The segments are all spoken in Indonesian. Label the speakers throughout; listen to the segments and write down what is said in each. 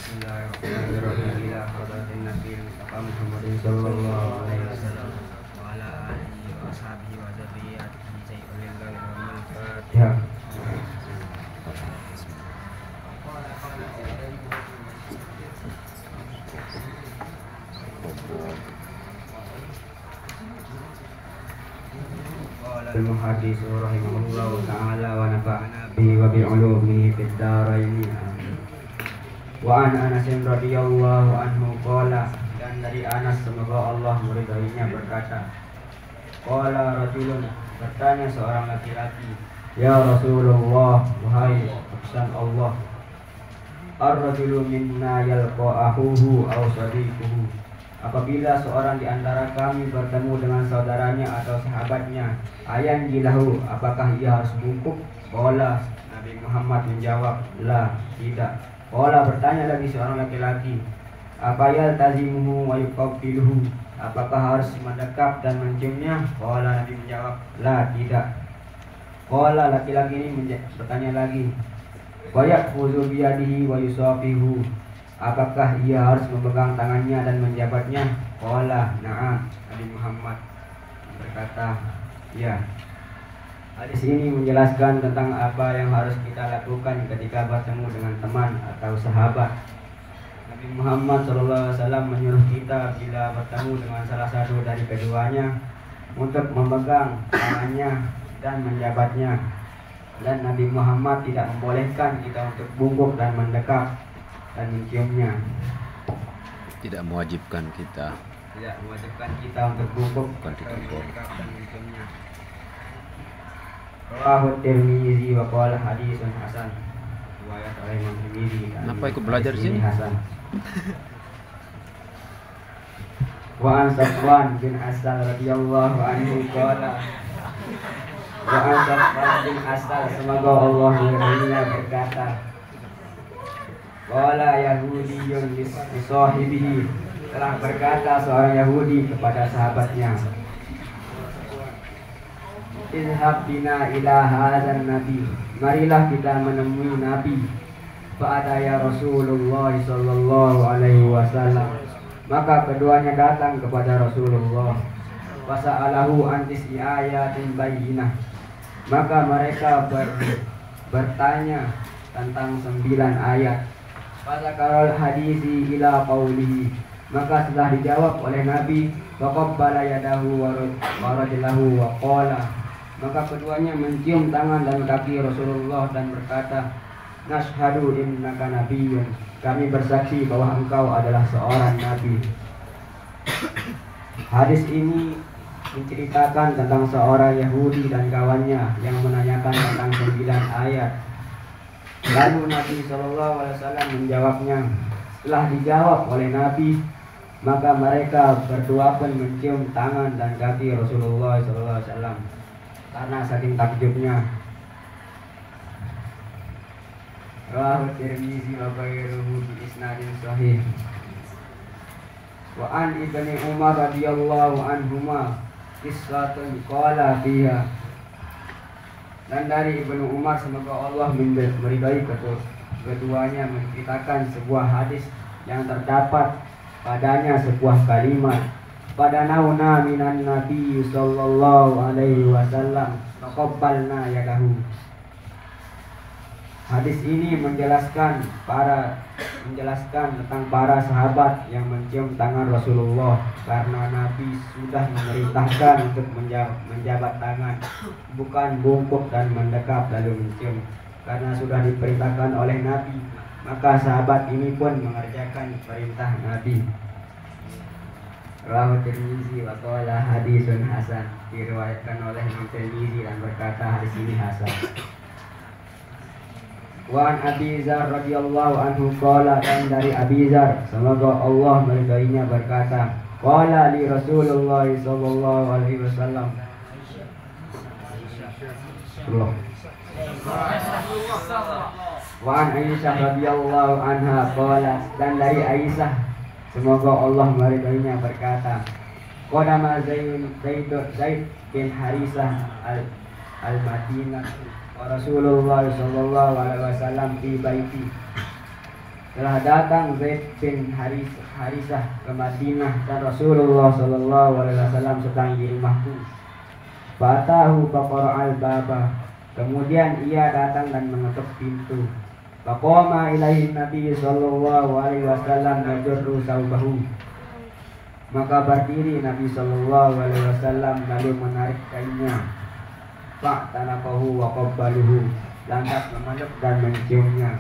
Speaker 1: Bismillahirrahmanirrahim. Ila hadratin Nabi Mustafa Muhammadin sallallahu alaihi wasallam wa ala alihi wa ashabihi wa dzurriyyatihi sayyidil Al-Fatihah. Al-Muhaddits rahimahullah ta'ala wa nafa'ana bihi wa bi'ulumihi fid dharain. Wa an Anas radhiyallahu anhu qala, dan dari Anas semoga Allah meridainya berkata, qala rajulun, bertanya seorang laki-laki, ya Rasulullah, wahai utusan Allah, ar-rajulu minna yalqa akhuhu aw sadiquhu, apabila seorang di antara kami bertemu dengan saudaranya atau sahabatnya, ayan jilahu, apakah ia harus bungkuk? Qala, Nabi Muhammad menjawab, la, tidak. Qala, bertanya lagi seorang laki-laki, apa yaltazimuhu wa yuqabbiluhu, apakah harus mendekap dan menciumnya? Qala, Nabi menjawab, la, tidak. Qala, laki-laki ini bertanya lagi, wa ya'khudhu biyadihi wa yusafihu, apakah ia harus memegang tangannya dan menjabatnya? Qala, na'am. Nabi Muhammad berkata, ya. Hadis ini menjelaskan tentang apa yang harus kita lakukan ketika bertemu dengan teman atau sahabat. Nabi Muhammad SAW menyuruh kita bila bertemu dengan salah satu dari keduanya untuk memegang tangannya dan menjabatnya. Dan Nabi Muhammad tidak membolehkan kita untuk bungkuk dan mendekap dan menciumnya.
Speaker 2: Tidak mewajibkan kita.
Speaker 1: Tidak mewajibkan kita untuk bungkuk
Speaker 2: Bukan
Speaker 1: dan
Speaker 2: ditegur.
Speaker 1: mendekap dan menciumnya. Rawahu Tirmizi wa qala hadisun hasan. Riwayat oleh Imam Tirmizi.
Speaker 2: Kenapa ikut belajar sini?
Speaker 1: Hasan. Wa an Safwan bin Asal radhiyallahu anhu qala, wa an Safwan bin Asal, semoga Allah meridainya, berkata, qala Yahudiyun li sahibihi, telah berkata seorang Yahudi kepada sahabatnya, izhab bina ila hadzal nabi, marilah kita menemui Nabi. Fa'ada ya Rasulullah sallallahu alaihi wasallam, maka keduanya datang kepada Rasulullah. Fasa'alahu an tis'i ayatin bayyinah, maka mereka bertanya tentang 9 ayat. Fazakarul hadisi ila qawlihi, maka setelah dijawab oleh Nabi, faqabbala yadahu wa rajulahu wa qala, maka keduanya mencium tangan dan kaki Rasulullah dan berkata, nashhadu innaka nabiyyun, kami bersaksi bahwa engkau adalah seorang nabi. Hadis ini menceritakan tentang seorang Yahudi dan kawannya yang menanyakan tentang 9 ayat. Lalu Nabi SAW menjawabnya. Setelah dijawab oleh Nabi, maka mereka berdua pun mencium tangan dan kaki Rasulullah SAW karena saking takjubnya. Rawahu Tirmizi wa ghairuhu bi isnadin sahih. Wa an Ibnu Umar radhiyallahu anhuma qissatun qala fiha, dan dari Ibnu Umar semoga Allah meridai keduanya menceritakan sebuah hadis yang terdapat padanya sebuah kalimat, pada nauna minan nabi sallallahu alaihi wasallam taqabbalna yadahu. Hadis ini menjelaskan tentang para sahabat yang mencium tangan Rasulullah karena Nabi sudah memerintahkan untuk menjabat tangan, bukan bungkuk dan mendekap lalu mencium. Karena sudah diperintahkan oleh Nabi, maka sahabat ini pun mengerjakan perintah Nabi. Rawahu Tirmizi wa qala hadisun hasan, diriwayatkan oleh Imam Tirmizi dan berkata hadis ini hasan. Wa an Abi Dzar radhiyallahu anhu qala, dan dari Abi Dzar semoga Allah meridainya berkata, qala li Rasulullah sallallahu alaihi wasallam, wa an Aisyah radhiyallahu anha qala, dan dari Aisyah semoga Allah meridainya berkata, qadama Zaid bin Harisah al-Madinah wa Rasulullah sallallahu alaihi wasallam fi baiti, telah datang Zaid bin Harisah ke Madinah dan Rasulullah Shallallahu Alaihi Wasallam sedang di rumahku. Fatahu faqara'al baba. Kemudian ia datang dan mengetuk pintu. Faqama ilaihi Nabi Shallallahu Alaihi Wasallam yajurru saubahu. Maka berdiri Nabi Shallallahu Alaihi Wasallam lalu menarik kainnya. Fa'tanaqahu wa qabbaluhu. Lantas memeluk dan menciumnya.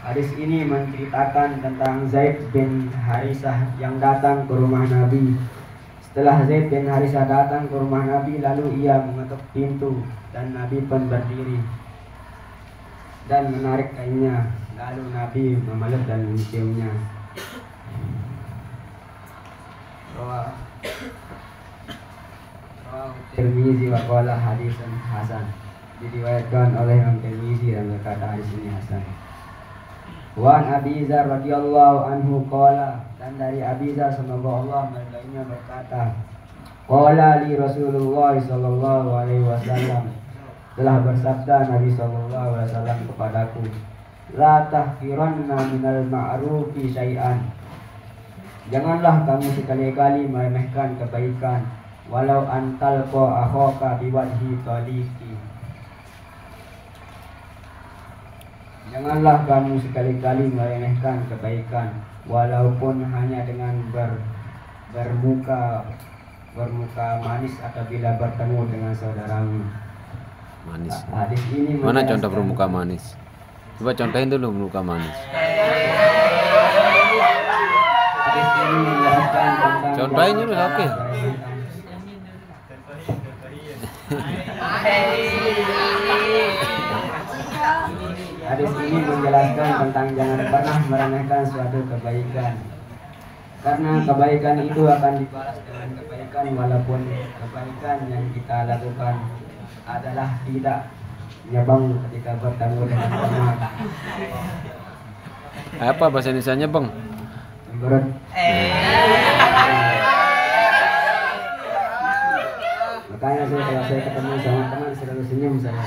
Speaker 1: Hadis ini menceritakan tentang Zaid bin Harisah yang datang ke rumah Nabi. Setelah Zaid bin Harisah datang ke rumah Nabi, lalu ia mengetuk pintu dan Nabi pun berdiri dan menarik kainnya. Lalu Nabi memeluk dan menciumnya. Tirmizi wa qala hadisun hasan. Diriwayatkan oleh Imam Tirmizi dan berkata hadis ini hasan. Wan Abi Dzar radhiyallahu anhu qala, dan dari Abi Dzar semoga Allah meridainya berkata, qala li Rasulullah sallallahu alaihi wasallam, telah bersabda Nabi sallallahu alaihi wasallam kepadaku, la tahqiranna minal ma'rufi syai'an. Janganlah kamu sekali-kali meremehkan kebaikan, walau antal ko akhaka biwajhi taliqi. Janganlah kamu sekali-kali meremehkan kebaikan, walaupun hanya dengan bermuka manis apabila bertemu dengan saudaramu.
Speaker 2: Manis.
Speaker 1: Hadis ini
Speaker 2: Mana contoh bermuka manis? Coba contohin dulu bermuka manis.
Speaker 1: Hadis ini menjelaskan tentang
Speaker 2: Contohin dulu, oke.
Speaker 1: Hadis ini menjelaskan tentang jangan pernah meremehkan suatu kebaikan, karena kebaikan itu akan dibalas dengan kebaikan, walaupun kebaikan yang kita lakukan adalah tidak nyebang ketika bertemu dengan teman.
Speaker 2: Apa bahasa Indonesianya, Bang?
Speaker 1: Menurut makanya kalau saya ketemu sama teman selalu senyum saya.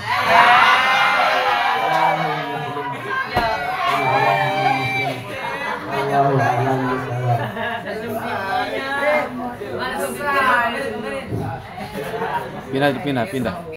Speaker 2: Pindah.